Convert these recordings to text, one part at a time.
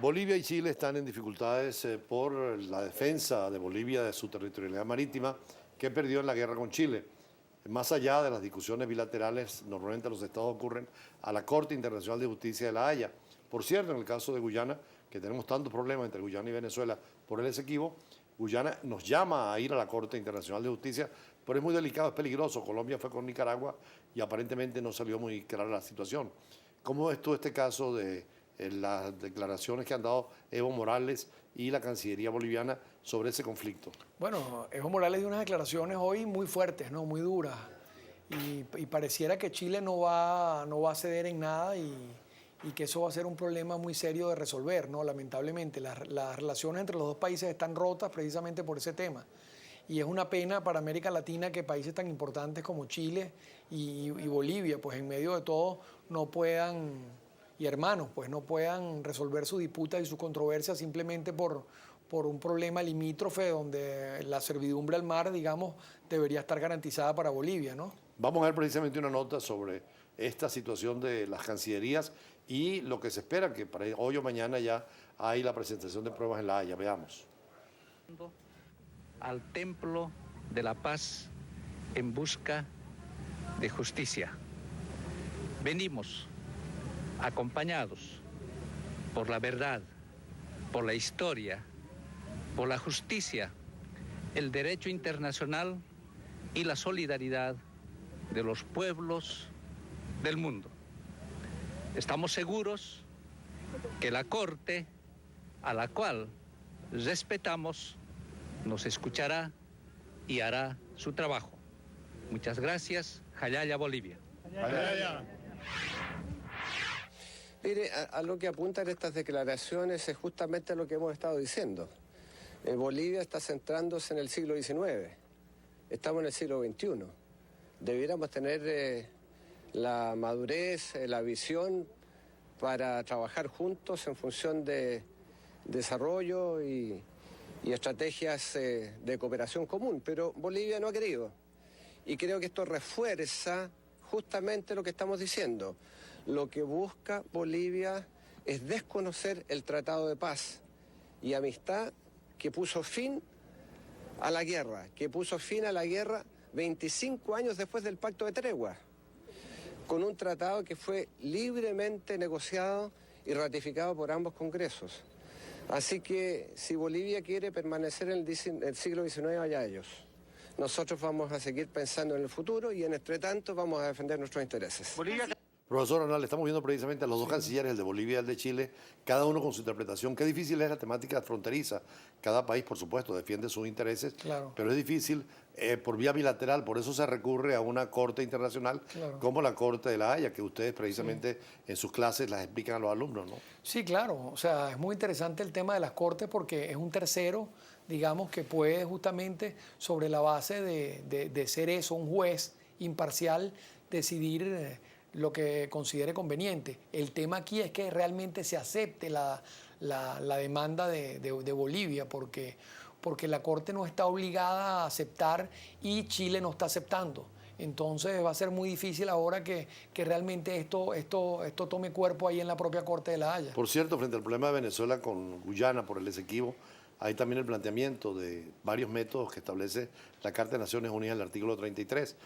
Bolivia y Chile están en dificultades por la defensa de Bolivia de su territorialidad marítima que perdió en la guerra con Chile. Más allá de las discusiones bilaterales, normalmente los estados ocurren a la Corte Internacional de Justicia de La Haya. Por cierto, en el caso de Guyana, que tenemos tantos problemas entre Guyana y Venezuela por el Esequibo, Guyana nos llama a ir a la Corte Internacional de Justicia, pero es muy delicado, es peligroso. Colombia fue con Nicaragua y aparentemente no salió muy clara la situación. ¿Cómo ves tú este caso de las declaraciones que han dado Evo Morales y la Cancillería boliviana sobre ese conflicto? Bueno, Evo Morales dio unas declaraciones hoy muy fuertes, ¿no? Muy duras. Y pareciera que Chile no va a ceder en nada y que eso va a ser un problema muy serio de resolver, ¿no? Lamentablemente, las relaciones entre los dos países están rotas precisamente por ese tema. Y es una pena para América Latina que países tan importantes como Chile y Bolivia, pues en medio de todo, no puedan, y hermanos, pues no puedan resolver sus disputas y sus controversias simplemente por un problema limítrofe donde la servidumbre al mar, digamos, debería estar garantizada para Bolivia, ¿no? Vamos a ver precisamente una nota sobre esta situación de las cancillerías y lo que se espera, que para hoy o mañana ya hay la presentación de pruebas en La Haya. Veamos. Al templo de la paz en busca de justicia. Venimos acompañados por la verdad, por la historia, por la justicia, el derecho internacional y la solidaridad de los pueblos del mundo. Estamos seguros que la Corte, a la cual respetamos, nos escuchará y hará su trabajo. Muchas gracias. Jayaya, Bolivia. Jayaya. Mire, a lo que apuntan estas declaraciones es justamente lo que hemos estado diciendo. Bolivia está centrándose en el siglo XIX, estamos en el siglo XXI. Debiéramos tener la madurez, la visión para trabajar juntos en función de desarrollo y estrategias de cooperación común, pero Bolivia no ha querido. Y creo que esto refuerza justamente lo que estamos diciendo. Lo que busca Bolivia es desconocer el Tratado de Paz y Amistad que puso fin a la guerra, 25 años después del Pacto de Tregua, con un tratado que fue libremente negociado y ratificado por ambos congresos. Así que si Bolivia quiere permanecer en el siglo XIX, allá ellos. Nosotros vamos a seguir pensando en el futuro y en entre tanto vamos a defender nuestros intereses. Profesor Arnal, estamos viendo precisamente a los dos cancilleres, el de Bolivia y el de Chile, cada uno con su interpretación. Qué difícil es la temática fronteriza. Cada país, por supuesto, defiende sus intereses, Claro. pero es difícil por vía bilateral. Por eso se recurre a una corte internacional como la Corte de La Haya, que ustedes precisamente en sus clases las explican a los alumnos, ¿no? Sí, claro. O sea, es muy interesante el tema de las cortes porque es un tercero, digamos, que puede justamente sobre la base de ser eso, un juez imparcial, decidir lo que considere conveniente. El tema aquí es que realmente se acepte la demanda de Bolivia porque la Corte no está obligada a aceptar y Chile no está aceptando. Entonces va a ser muy difícil ahora que realmente esto tome cuerpo ahí en la propia Corte de La Haya. Por cierto, frente al problema de Venezuela con Guyana por el Esequibo, hay también el planteamiento de varios métodos que establece la Carta de Naciones Unidas, el artículo 33.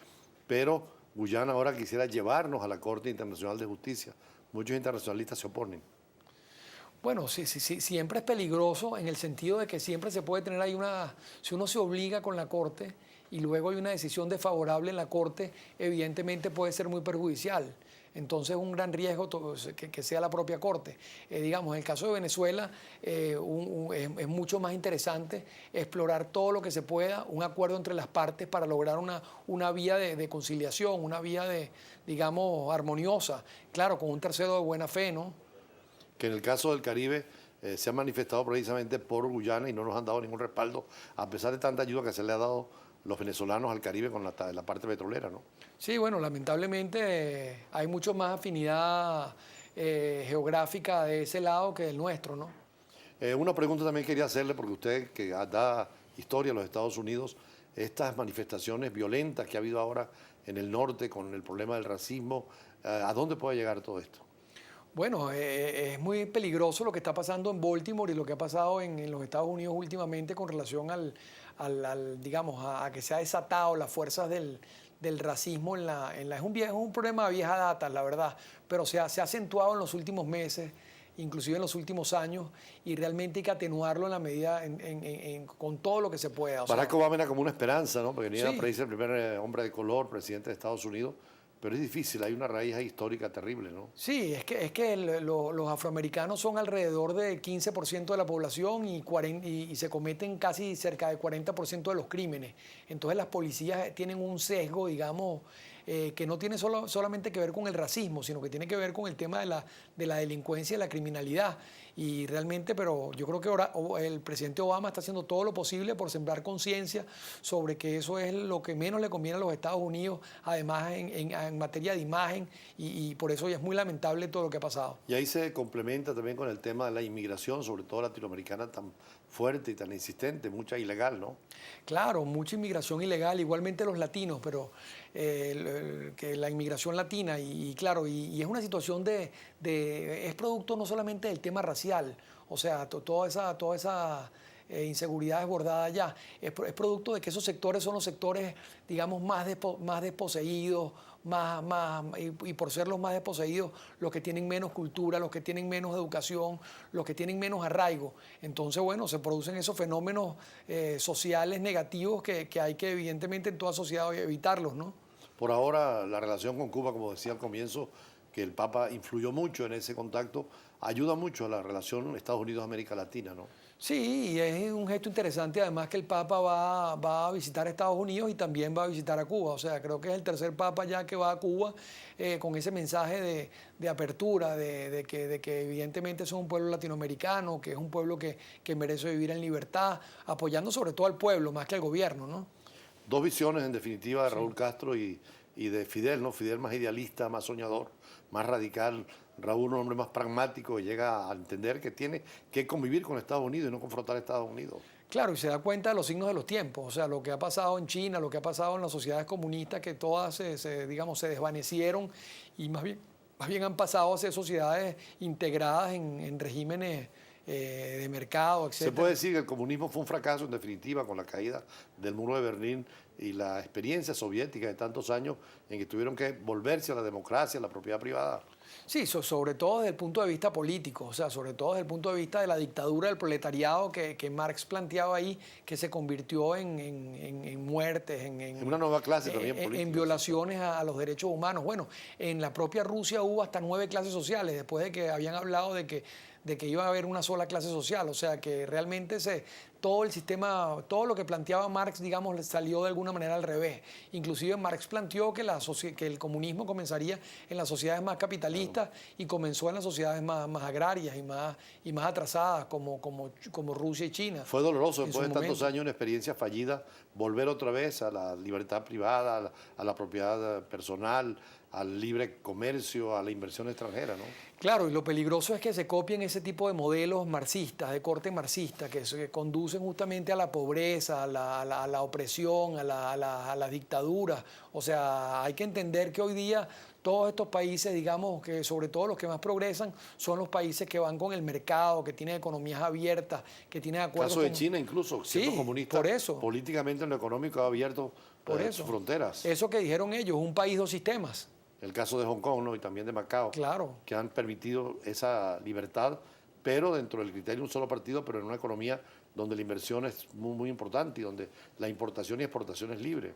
Pero Guyana ahora quisiera llevarnos a la Corte Internacional de Justicia. Muchos internacionalistas se oponen. Bueno, sí, siempre es peligroso en el sentido de que siempre se puede tener ahí si uno se obliga con la Corte y luego hay una decisión desfavorable en la Corte, evidentemente puede ser muy perjudicial. Entonces es un gran riesgo que sea la propia Corte. Digamos, en el caso de Venezuela es mucho más interesante explorar todo lo que se pueda, un acuerdo entre las partes para lograr una vía de conciliación, una vía digamos, armoniosa. Claro, con un tercero de buena fe, ¿no? Que en el caso del Caribe se ha manifestado precisamente por Guyana y no nos han dado ningún respaldo, a pesar de tanta ayuda que se le ha dado los venezolanos al Caribe con la parte petrolera, ¿no? Sí, bueno, lamentablemente hay mucho más afinidad geográfica de ese lado que del nuestro, ¿no? Una pregunta también quería hacerle, porque usted que da historia a los Estados Unidos, estas manifestaciones violentas que ha habido ahora en el norte con el problema del racismo, ¿a dónde puede llegar todo esto? Bueno, es muy peligroso lo que está pasando en Baltimore y lo que ha pasado en los Estados Unidos últimamente con relación digamos, a que se ha desatado las fuerzas del racismo es un problema de vieja data, la verdad, pero se ha acentuado en los últimos meses, inclusive en los últimos años, y realmente hay que atenuarlo en la medida, con todo lo que se pueda. O sea, Barack Obama era como una esperanza, ¿no? Porque venía sí. a ser el primer hombre de color, presidente de Estados Unidos, pero es difícil, hay una raíz histórica terrible, ¿no? Sí, es que los afroamericanos son alrededor del 15% de la población y se cometen casi cerca del 40% de los crímenes. Entonces las policías tienen un sesgo, digamos, que no tiene solamente que ver con el racismo, sino que tiene que ver con el tema de la delincuencia y la criminalidad. Y realmente, pero yo creo que ahora el presidente Obama está haciendo todo lo posible por sembrar conciencia sobre que eso es lo que menos le conviene a los Estados Unidos, además en materia de imagen, y por eso ya es muy lamentable todo lo que ha pasado. Y ahí se complementa también con el tema de la inmigración, sobre todo latinoamericana, tan fuerte y tan insistente, mucha ilegal, ¿no? Claro, mucha inmigración ilegal, igualmente los latinos, pero que la inmigración latina, y claro, y es una situación es producto no solamente del tema racial, o sea, toda esa inseguridad desbordada allá, es producto de que esos sectores son los sectores, digamos, más desposeídos, y por ser los más desposeídos, los que tienen menos cultura, los que tienen menos educación, los que tienen menos arraigo. Entonces, bueno, se producen esos fenómenos sociales negativos que hay que, evidentemente, en toda sociedad evitarlos, ¿no? Por ahora, la relación con Cuba, como decía al comienzo, que el Papa influyó mucho en ese contacto, ayuda mucho a la relación Estados Unidos-América Latina, ¿no? Sí, y es un gesto interesante, además que el Papa va a visitar Estados Unidos y también va a visitar a Cuba. O sea, creo que es el tercer Papa ya que va a Cuba con ese mensaje de apertura, de que evidentemente es un pueblo latinoamericano, que es un pueblo que merece vivir en libertad, apoyando sobre todo al pueblo más que al gobierno, ¿no? Dos visiones, en definitiva, de Raúl Castro y de Fidel, ¿no? Fidel más idealista, más soñador, más radical. Raúl, un hombre más pragmático, que llega a entender que tiene que convivir con Estados Unidos y no confrontar a Estados Unidos. Claro, y se da cuenta de los signos de los tiempos, o sea, lo que ha pasado en China, lo que ha pasado en las sociedades comunistas, que todas digamos, se desvanecieron y más bien han pasado a ser sociedades integradas en regímenes de mercado, etc. Se puede decir que el comunismo fue un fracaso, en definitiva, con la caída del muro de Berlín y la experiencia soviética de tantos años en que tuvieron que volverse a la democracia, a la propiedad privada. Sí, sobre todo desde el punto de vista político, o sea, sobre todo desde el punto de vista de la dictadura del proletariado que Marx planteaba ahí, que se convirtió en muertes, en una nueva clase también política. En violaciones a los derechos humanos. Bueno, en la propia Rusia hubo hasta 9 clases sociales, después de que habían hablado de que iba a haber una sola clase social, o sea, que realmente todo el sistema, todo lo que planteaba Marx, digamos, salió de alguna manera al revés. Inclusive Marx planteó que el comunismo comenzaría en las sociedades más capitalistas y comenzó en las sociedades más agrarias y más atrasadas, como Rusia y China. Fue doloroso, después de tantos años, una experiencia fallida, volver otra vez a la libertad privada, a la propiedad personal, al libre comercio, a la inversión extranjera, ¿no? Claro, y lo peligroso es que se copien ese tipo de modelos marxistas, de corte marxista, que conducen justamente a la pobreza, a la opresión, a la dictadura. O sea, hay que entender que hoy día todos estos países, digamos, que sobre todo los que más progresan, son los países que van con el mercado, que tienen economías abiertas, que tienen acuerdos. El caso de China incluso, siendo comunista, por eso. Políticamente en lo económico ha abierto sus fronteras. Eso que dijeron ellos, un país, dos sistemas. El caso de Hong Kong, ¿no? Y también de Macao, claro, que han permitido esa libertad, pero dentro del criterio de un solo partido, pero en una economía donde la inversión es muy, muy importante y donde la importación y exportación es libre.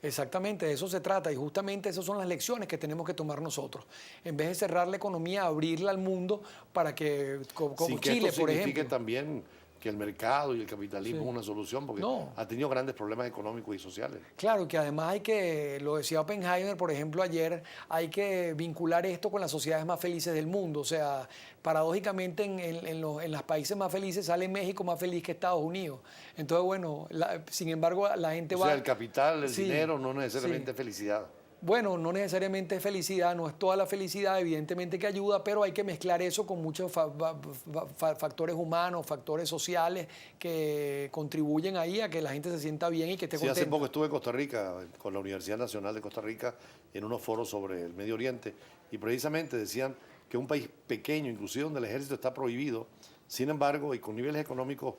Exactamente, de eso se trata y justamente esas son las lecciones que tenemos que tomar nosotros. En vez de cerrar la economía, abrirla al mundo para que, como Chile, por ejemplo. También que el mercado y el capitalismo es una solución, porque ha tenido grandes problemas económicos y sociales. Claro, que además lo decía Oppenheimer, por ejemplo, ayer, hay que vincular esto con las sociedades más felices del mundo. O sea, paradójicamente en los países más felices sale México más feliz que Estados Unidos. Entonces, bueno, sin embargo, la gente va... O sea, el capital, el dinero, no necesariamente felicidad. Bueno, no necesariamente es felicidad, no es toda la felicidad, evidentemente que ayuda, pero hay que mezclar eso con muchos factores humanos, factores sociales que contribuyen ahí a que la gente se sienta bien y que esté Sí, contenta. hace poco estuve en Costa Rica, con la Universidad Nacional de Costa Rica, en unos foros sobre el Medio Oriente, y precisamente decían que un país pequeño, inclusive donde el ejército está prohibido, sin embargo, y con niveles económicos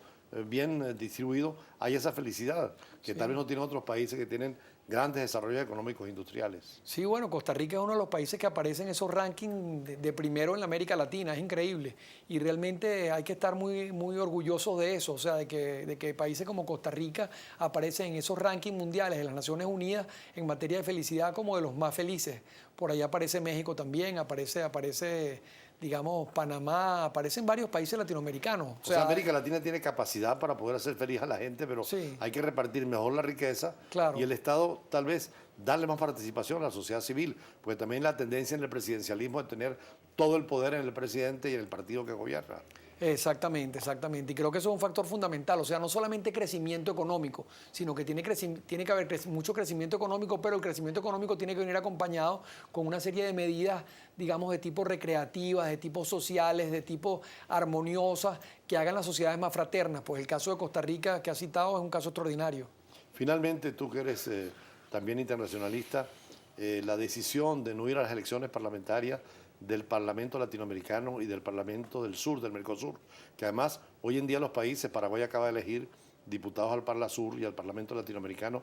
bien distribuidos, hay esa felicidad que tal vez no tienen otros países que tienen grandes desarrollos económicos e industriales. Sí, bueno, Costa Rica es uno de los países que aparece en esos rankings de primero en la América Latina, es increíble. Y realmente hay que estar muy, muy orgullosos de eso, o sea, de que países como Costa Rica aparecen en esos rankings mundiales de las Naciones Unidas en materia de felicidad como de los más felices. Por ahí aparece México también, aparece digamos, Panamá, aparecen varios países latinoamericanos. O sea, América Latina tiene capacidad para poder hacer feliz a la gente, pero sí, hay que repartir mejor la riqueza claro. Y el Estado tal vez darle más participación a la sociedad civil, porque también la tendencia en el presidencialismo es tener todo el poder en el presidente y en el partido que gobierna. Exactamente, exactamente. Y creo que eso es un factor fundamental. O sea, no solamente crecimiento económico, sino que tiene que haber mucho crecimiento económico, pero el crecimiento económico tiene que venir acompañado con una serie de medidas, digamos, de tipo recreativas, de tipo sociales, de tipo armoniosas, que hagan las sociedades más fraternas. Pues el caso de Costa Rica que has citado es un caso extraordinario. Finalmente, tú que eres también internacionalista, la decisión de no ir a las elecciones parlamentarias del Parlamento Latinoamericano y del Parlamento del Sur, del Mercosur, que además hoy en día los países, Paraguay acaba de elegir diputados al Parlasur y al Parlamento Latinoamericano,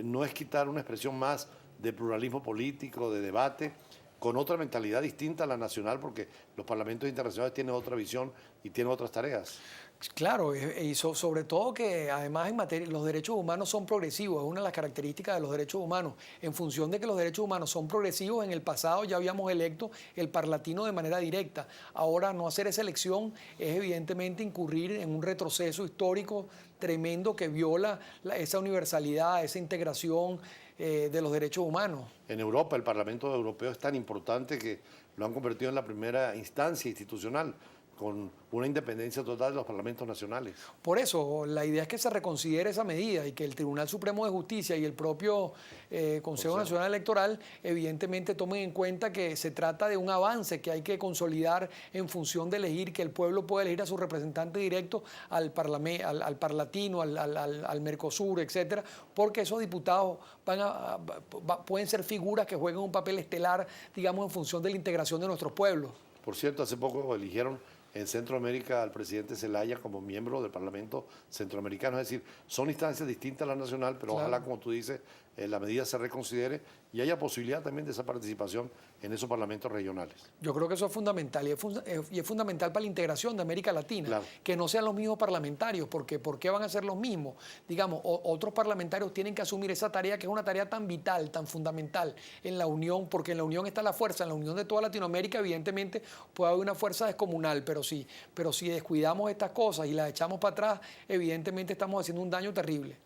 no es quitar una expresión más de pluralismo político, de debate, con otra mentalidad distinta a la nacional, porque los parlamentos internacionales tienen otra visión y tienen otras tareas. Claro, y sobre todo que además en materia, los derechos humanos son progresivos, es una de las características de los derechos humanos. En función de que los derechos humanos son progresivos, en el pasado ya habíamos electo el parlatino de manera directa. Ahora no hacer esa elección es evidentemente incurrir en un retroceso histórico tremendo que viola esa universalidad, esa integración de los derechos humanos. En Europa, el Parlamento Europeo es tan importante que lo han convertido en la primera instancia institucional, con una independencia total de los parlamentos nacionales. Por eso, la idea es que se reconsidere esa medida y que el Tribunal Supremo de Justicia y el propio Consejo Nacional Electoral evidentemente tomen en cuenta que se trata de un avance que hay que consolidar en función de elegir, que el pueblo pueda elegir a su representante directo al parlatino, al Mercosur, etcétera, porque esos diputados pueden ser figuras que jueguen un papel estelar, digamos, en función de la integración de nuestros pueblos. Por cierto, hace poco eligieron en Centroamérica al presidente Zelaya como miembro del Parlamento Centroamericano. Es decir, son instancias distintas a la nacional, pero claro, ojalá, como tú dices, la medida se reconsidere y haya posibilidad también de esa participación en esos parlamentos regionales. Yo creo que eso es fundamental y es fundamental para la integración de América Latina, claro, que no sean los mismos parlamentarios, porque ¿por qué van a ser los mismos? Digamos, otros parlamentarios tienen que asumir esa tarea que es una tarea tan vital, tan fundamental en la Unión, porque en la Unión está la fuerza, en la Unión de toda Latinoamérica evidentemente puede haber una fuerza descomunal, pero si descuidamos estas cosas y las echamos para atrás, evidentemente estamos haciendo un daño terrible.